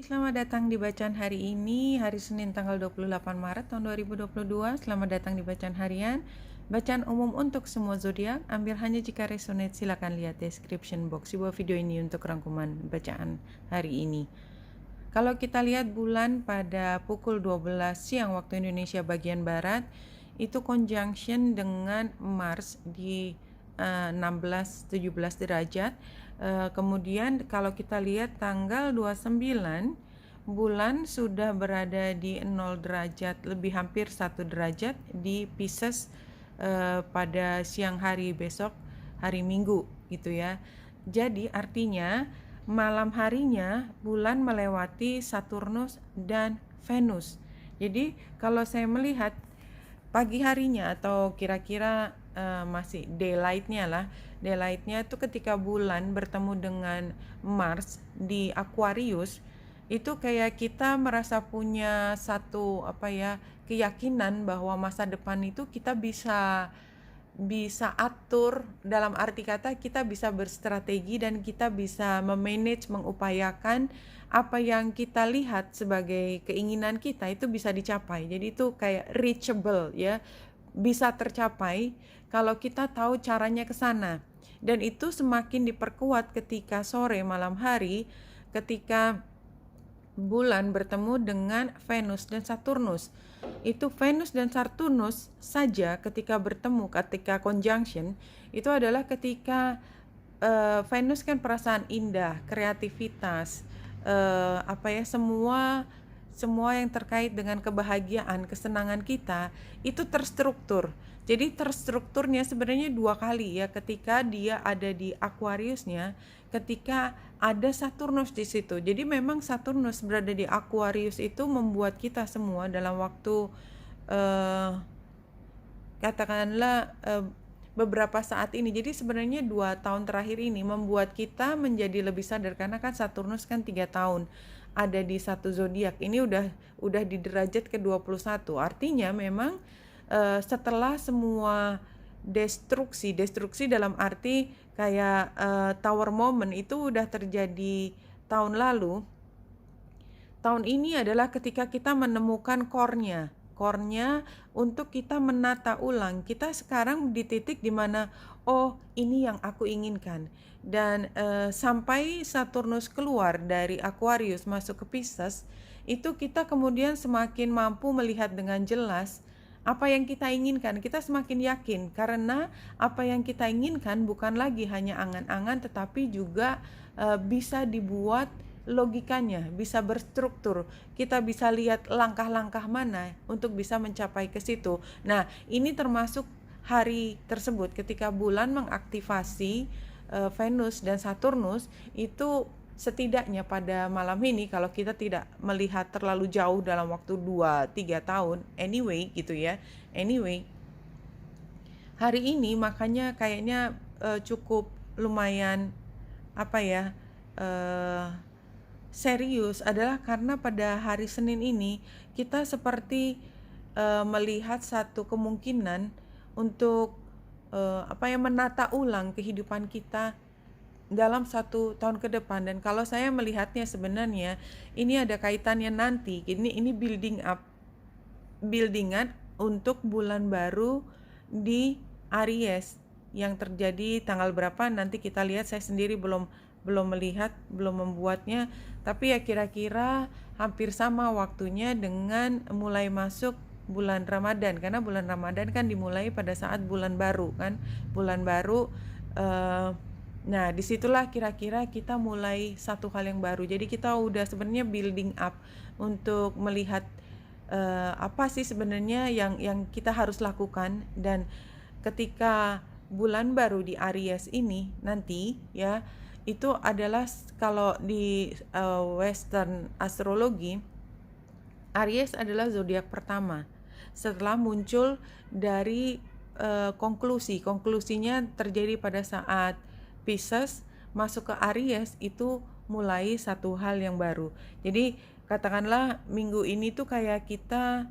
Selamat datang di bacaan hari ini, hari Senin tanggal 28 Maret tahun 2022. Selamat datang di bacaan harian. Bacaan umum untuk semua zodiak. Ambil hanya jika resonate, silakan lihat description box di bawah video ini untuk rangkuman bacaan hari ini. Kalau kita lihat bulan pada pukul 12 siang waktu Indonesia bagian barat, itu conjunction dengan Mars di 16-17 derajat. Kemudian kalau kita lihat tanggal 29, bulan sudah berada di 0 derajat, lebih hampir 1 derajat di Pisces pada siang hari besok, hari Minggu gitu ya. Jadi artinya malam harinya bulan melewati Saturnus dan Venus. Jadi kalau saya melihat pagi harinya atau kira-kira masih daylightnya itu ketika bulan bertemu dengan Mars di Aquarius, itu kayak kita merasa punya satu keyakinan bahwa masa depan itu kita bisa atur, dalam arti kata kita bisa berstrategi dan kita bisa memanage, mengupayakan apa yang kita lihat sebagai keinginan kita itu bisa dicapai. Jadi itu kayak reachable ya, bisa tercapai kalau kita tahu caranya ke sana. Dan itu semakin diperkuat ketika sore malam hari, ketika bulan bertemu dengan Venus dan Saturnus. Itu Venus dan Saturnus saja ketika bertemu, ketika conjunction, itu adalah ketika Venus kan perasaan indah, kreativitas, semua yang terkait dengan kebahagiaan, kesenangan kita itu terstruktur. Jadi terstrukturnya sebenarnya 2 kali ya, ketika dia ada di Aquariusnya, ketika ada Saturnus di situ. Jadi memang Saturnus berada di Aquarius itu membuat kita semua dalam waktu katakanlah beberapa saat ini. Jadi sebenarnya 2 tahun terakhir ini membuat kita menjadi lebih sadar, karena kan Saturnus kan 3 tahun ada di satu zodiak. Ini udah di derajat ke-21. Artinya memang setelah semua destruksi dalam arti kayak tower moment itu udah terjadi tahun lalu. Tahun ini adalah ketika kita menemukan core-nya untuk kita menata ulang. Kita sekarang di titik dimana ini yang aku inginkan. Dan sampai Saturnus keluar dari Aquarius masuk ke Pisces, itu kita kemudian semakin mampu melihat dengan jelas apa yang kita inginkan. Kita semakin yakin karena apa yang kita inginkan bukan lagi hanya angan-angan, tetapi juga bisa dibuat logikanya, bisa berstruktur. Kita bisa lihat langkah-langkah mana untuk bisa mencapai ke situ. Nah, ini termasuk hari tersebut ketika bulan mengaktifasi Venus dan Saturnus. Itu setidaknya pada malam ini, kalau kita tidak melihat terlalu jauh dalam waktu 2-3 tahun anyway gitu ya. Anyway, hari ini makanya kayaknya cukup lumayan serius adalah karena pada hari Senin ini kita seperti melihat satu kemungkinan untuk menata ulang kehidupan kita dalam 1 tahun ke depan. Dan kalau saya melihatnya sebenarnya ini ada kaitannya nanti. Ini buildingan untuk bulan baru di Aries yang terjadi tanggal berapa nanti kita lihat. Saya sendiri belum melihat, belum membuatnya, tapi ya kira-kira hampir sama waktunya dengan mulai masuk bulan Ramadan, karena bulan Ramadan kan dimulai pada saat bulan baru kan, bulan baru. Nah disitulah kira-kira kita mulai satu hal yang baru. Jadi kita udah sebenarnya building up untuk melihat apa sih sebenarnya yang kita harus lakukan. Dan ketika bulan baru di Aries ini nanti ya, itu adalah kalau di Western astrologi, Aries adalah zodiak pertama setelah muncul dari konklusinya terjadi pada saat Pisces masuk ke Aries. Itu mulai satu hal yang baru. Jadi katakanlah minggu ini tuh kayak kita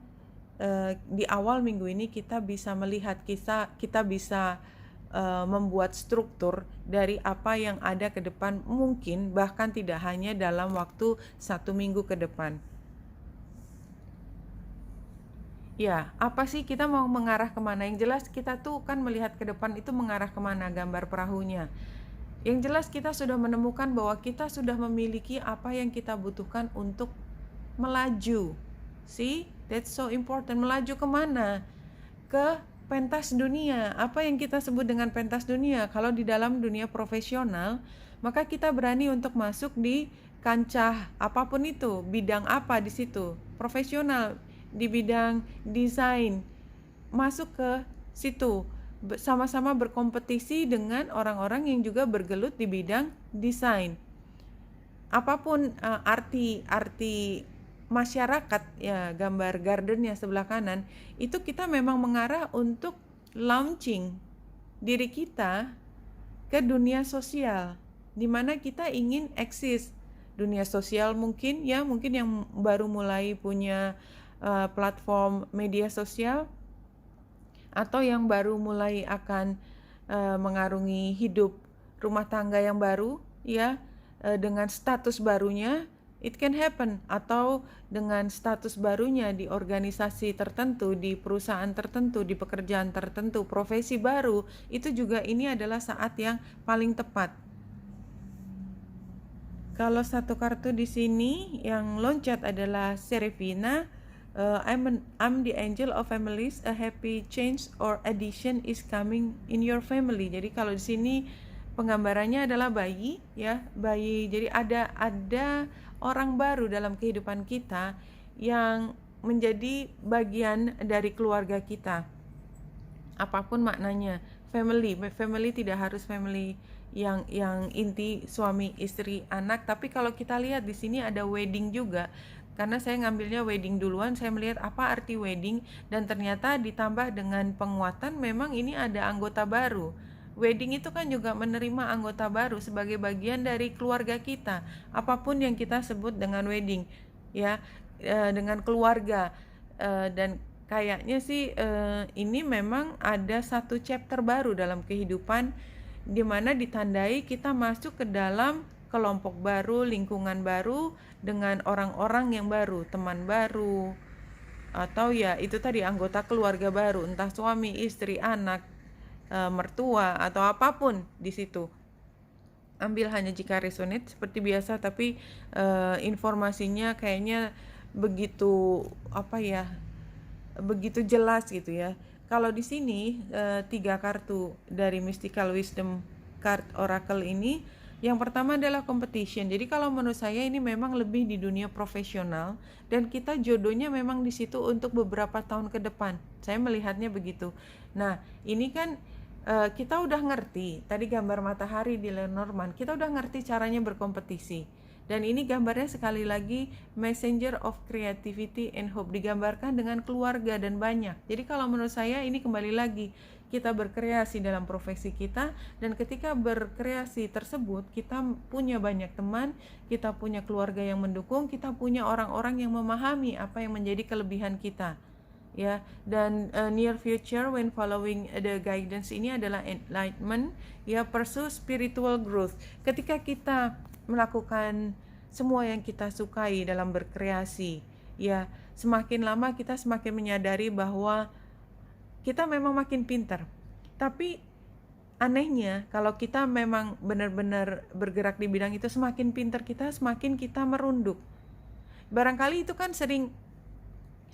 di awal minggu ini kita bisa melihat, kita bisa membuat struktur dari apa yang ada ke depan, mungkin bahkan tidak hanya dalam waktu 1 minggu ke depan. Ya, apa sih kita mau mengarah kemana? Yang jelas kita tuh kan melihat ke depan itu mengarah kemana gambar perahunya. Yang jelas kita sudah menemukan bahwa kita sudah memiliki apa yang kita butuhkan untuk melaju. See, that's so important. Melaju kemana? Ke pentas dunia. Apa yang kita sebut dengan pentas dunia? Kalau di dalam dunia profesional, maka kita berani untuk masuk di kancah apapun itu, bidang apa di situ. Profesional di bidang desain, masuk ke situ, sama-sama berkompetisi dengan orang-orang yang juga bergelut di bidang desain. Apapun arti masyarakat, ya gambar gardennya sebelah kanan, itu kita memang mengarah untuk launching diri kita ke dunia sosial, di mana kita ingin eksis. Dunia sosial mungkin yang baru mulai punya platform media sosial, atau yang baru mulai akan mengarungi hidup rumah tangga yang baru, ya, dengan status barunya, it can happen. Atau dengan status barunya di organisasi tertentu, di perusahaan tertentu, di pekerjaan tertentu, profesi baru, itu juga ini adalah saat yang paling tepat. Kalau satu kartu di sini yang loncat adalah Serafina. I'm the angel of families. A happy change or addition is coming in your family. Jadi kalau di sini penggambarannya adalah bayi, ya, bayi. Jadi ada orang baru dalam kehidupan kita yang menjadi bagian dari keluarga kita. Apapun maknanya, family tidak harus family yang inti suami, istri, anak, tapi kalau kita lihat di sini ada wedding juga. Karena saya ngambilnya wedding duluan, saya melihat apa arti wedding, dan ternyata ditambah dengan penguatan, memang ini ada anggota baru. Wedding itu kan juga menerima anggota baru sebagai bagian dari keluarga kita. Apapun yang kita sebut dengan wedding, ya, dengan keluarga, dan kayaknya sih ini memang ada satu chapter baru dalam kehidupan, di mana ditandai kita masuk ke dalam kelompok baru, lingkungan baru, dengan orang-orang yang baru, teman baru, atau ya itu tadi anggota keluarga baru, entah suami, istri, anak, mertua, atau apapun di situ. Ambil hanya jika resonate seperti biasa, tapi informasinya kayaknya begitu begitu jelas gitu ya. Kalau di sini 3 kartu dari Mystical Wisdom Card Oracle ini, yang pertama adalah competition. Jadi kalau menurut saya ini memang lebih di dunia profesional, dan kita jodohnya memang di situ untuk beberapa tahun ke depan. Saya melihatnya begitu. Nah, ini kan kita udah ngerti, tadi gambar matahari di Lenormand, kita udah ngerti caranya berkompetisi. Dan ini gambarnya sekali lagi messenger of creativity and hope, digambarkan dengan keluarga dan banyak. Jadi kalau menurut saya ini kembali lagi, kita berkreasi dalam profesi kita, dan ketika berkreasi tersebut kita punya banyak teman, kita punya keluarga yang mendukung, kita punya orang-orang yang memahami apa yang menjadi kelebihan kita, ya. Dan near future when following the guidance ini adalah enlightenment, ya, pursue spiritual growth. Ketika kita melakukan semua yang kita sukai dalam berkreasi, ya, semakin lama kita semakin menyadari bahwa kita memang makin pintar. Tapi anehnya kalau kita memang benar-benar bergerak di bidang itu, semakin pintar kita, semakin kita merunduk. Barangkali itu kan sering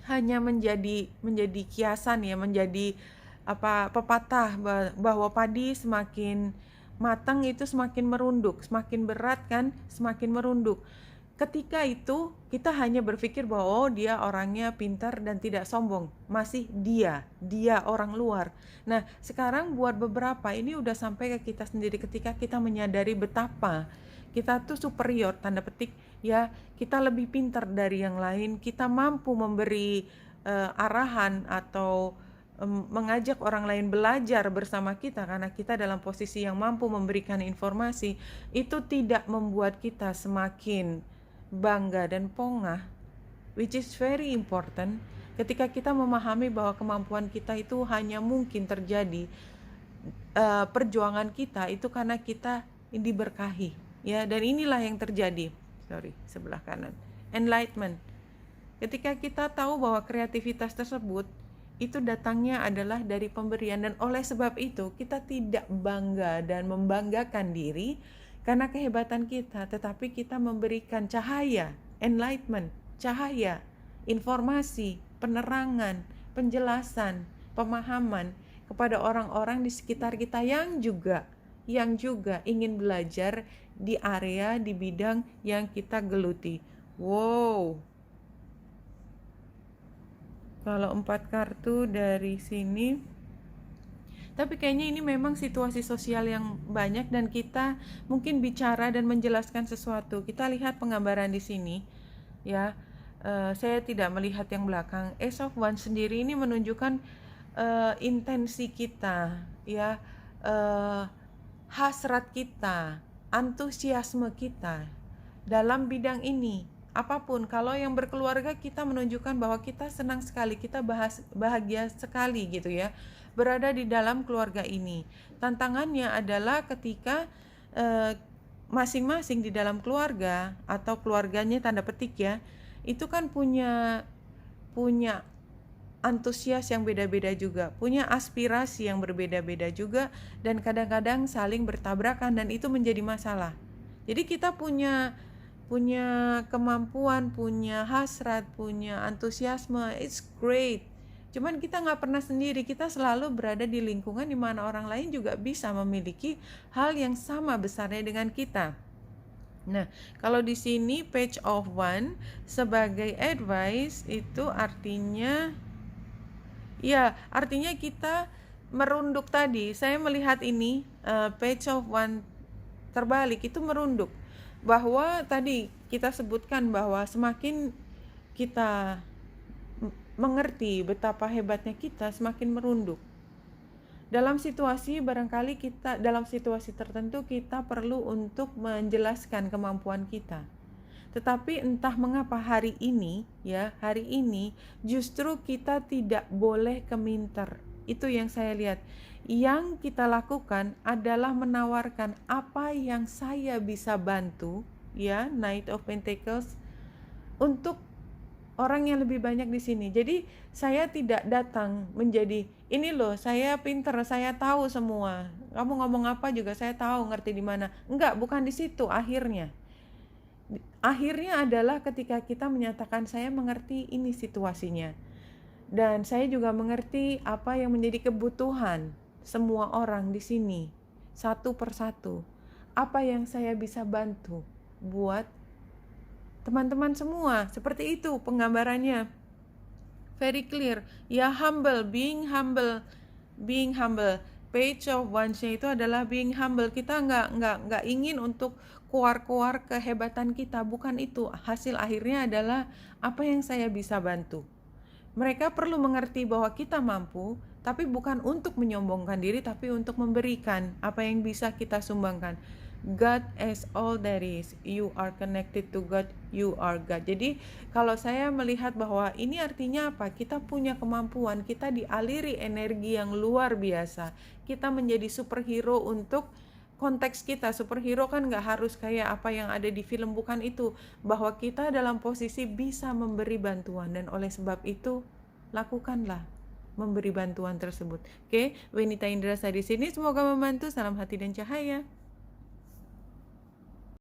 hanya menjadi kiasan, ya, menjadi pepatah bahwa padi semakin matang itu semakin merunduk, semakin berat kan semakin merunduk. Ketika itu kita hanya berpikir bahwa oh, dia orangnya pintar dan tidak sombong, masih dia orang luar. Nah, sekarang buat beberapa ini udah sampai ke kita sendiri, ketika kita menyadari betapa kita tuh superior, tanda petik, ya, kita lebih pintar dari yang lain, kita mampu memberi arahan atau mengajak orang lain belajar bersama kita karena kita dalam posisi yang mampu memberikan informasi. Itu tidak membuat kita semakin bangga dan pongah, which is very important. Ketika kita memahami bahwa kemampuan kita itu hanya mungkin terjadi perjuangan kita itu karena kita diberkahi, ya. Dan inilah yang terjadi. Sebelah kanan. Enlightenment. Ketika kita tahu bahwa kreativitas tersebut itu datangnya adalah dari pemberian, dan oleh sebab itu kita tidak bangga dan membanggakan diri karena kehebatan kita, tetapi kita memberikan cahaya, enlightenment, cahaya, informasi, penerangan, penjelasan, pemahaman kepada orang-orang di sekitar kita yang juga ingin belajar di area, di bidang yang kita geluti. Wow. Kalau 4 kartu dari sini, tapi kayaknya ini memang situasi sosial yang banyak dan kita mungkin bicara dan menjelaskan sesuatu. Kita lihat penggambaran di sini, ya. Saya tidak melihat yang belakang. Ace of Wands sendiri ini menunjukkan intensi kita, ya, hasrat kita, antusiasme kita dalam bidang ini. Apapun, kalau yang berkeluarga kita menunjukkan bahwa kita senang sekali, kita bahagia sekali gitu ya, berada di dalam keluarga ini. Tantangannya adalah ketika masing-masing di dalam keluarga atau keluarganya tanda petik ya, itu kan punya antusias yang beda-beda juga, punya aspirasi yang berbeda-beda juga, dan kadang-kadang saling bertabrakan dan itu menjadi masalah. Jadi kita punya kemampuan, punya hasrat, punya antusiasme, it's great. Cuman kita nggak pernah sendiri, kita selalu berada di lingkungan di mana orang lain juga bisa memiliki hal yang sama besarnya dengan kita. Nah, kalau di sini Page of Wands sebagai advice itu artinya, ya, artinya kita merunduk tadi. Saya melihat ini Page of Wands terbalik itu merunduk. Bahwa tadi kita sebutkan bahwa semakin kita mengerti betapa hebatnya kita, semakin merunduk. Dalam situasi barangkali kita, dalam situasi tertentu kita perlu untuk menjelaskan kemampuan kita. Tetapi entah mengapa hari ini justru kita tidak boleh keminter. Itu yang saya lihat. Yang kita lakukan adalah menawarkan apa yang saya bisa bantu, ya, Knight of Pentacles, untuk orang yang lebih banyak di sini. Jadi saya tidak datang menjadi ini loh, saya pinter, saya tahu semua. Kamu ngomong apa juga saya tahu, ngerti di mana. Enggak, bukan di situ akhirnya. Akhirnya adalah ketika kita menyatakan saya mengerti ini situasinya. Dan saya juga mengerti apa yang menjadi kebutuhan semua orang di sini, satu persatu. Apa yang saya bisa bantu buat teman-teman semua. Seperti itu penggambarannya. Very clear. Ya, humble, being humble. Page of Wands-nya itu adalah being humble. Kita nggak ingin untuk keluar kehebatan kita, bukan itu. Hasil akhirnya adalah apa yang saya bisa bantu. Mereka perlu mengerti bahwa kita mampu, tapi bukan untuk menyombongkan diri, tapi untuk memberikan apa yang bisa kita sumbangkan. God is all there is. You are connected to God. You are God. Jadi kalau saya melihat bahwa ini artinya apa? Kita punya kemampuan, kita dialiri energi yang luar biasa. Kita menjadi superhero untuk konteks kita. Superhero kan gak harus kayak apa yang ada di film, bukan itu. Bahwa kita dalam posisi bisa memberi bantuan, dan oleh sebab itu lakukanlah memberi bantuan tersebut. Oke, Wenita Indrasa di sini, semoga membantu. Salam hati dan cahaya.